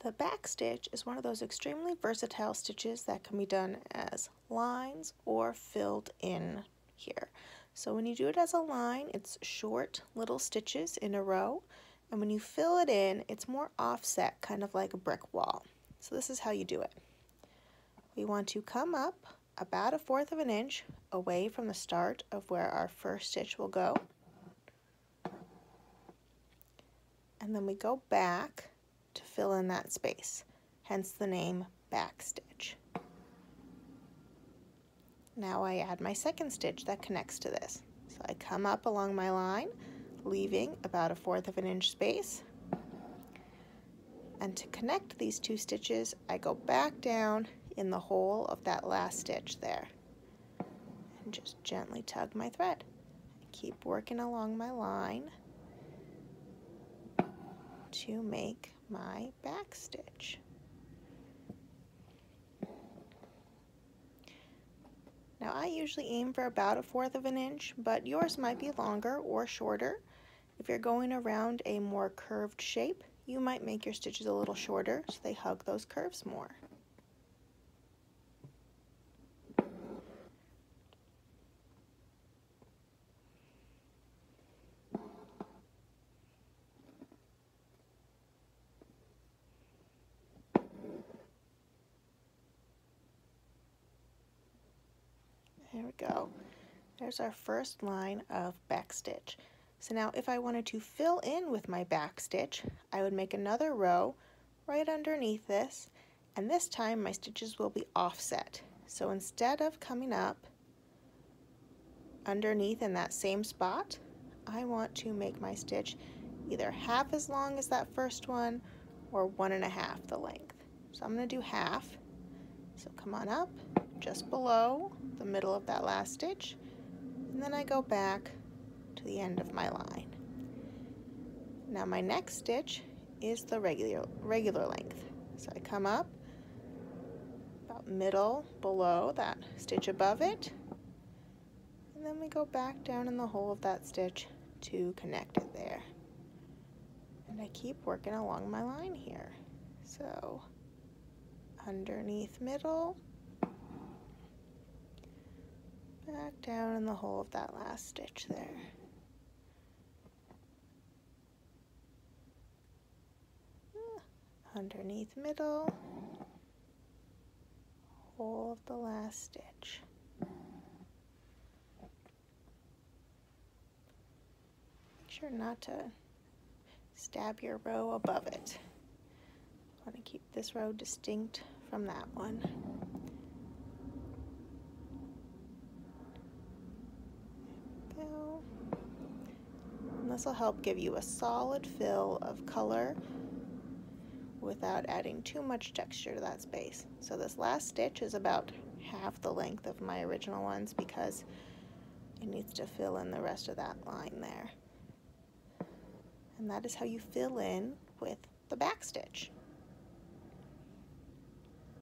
The back stitch is one of those extremely versatile stitches that can be done as lines or filled in here. So when you do it as a line, it's short little stitches in a row, and when you fill it in, it's more offset, kind of like a brick wall. So this is how you do it. We want to come up about 1/4 of an inch away from the start of where our first stitch will go, and then we go back to fill in that space, hence the name back stitch. Now I add my second stitch that connects to this. So I come up along my line, leaving about 1/4 of an inch space, and to connect these two stitches, I go back down in the hole of that last stitch there, and just gently tug my thread. Keep working along my line to make my back stitch. Now I usually aim for about 1/4 of an inch, but yours might be longer or shorter. If you're going around a more curved shape, you might make your stitches a little shorter so they hug those curves more. There we go. There's our first line of back stitch. So now if I wanted to fill in with my back stitch, I would make another row right underneath this, and this time my stitches will be offset. So instead of coming up underneath in that same spot, I want to make my stitch either half as long as that first one or 1.5 the length. So I'm going to do half. So come on up just below the middle of that last stitch, and then I go back to the end of my line. Now my next stitch is the regular length. So I come up about middle below that stitch above it, and then we go back down in the hole of that stitch to connect it there. And I keep working along my line here. So underneath middle, back down in the hole of that last stitch there. Underneath middle, hole of the last stitch. Make sure not to stab your row above it. I want to keep this row distinct from that one. This will help give you a solid fill of color without adding too much texture to that space. So this last stitch is about half the length of my original ones because it needs to fill in the rest of that line there. And that is how you fill in with the back stitch.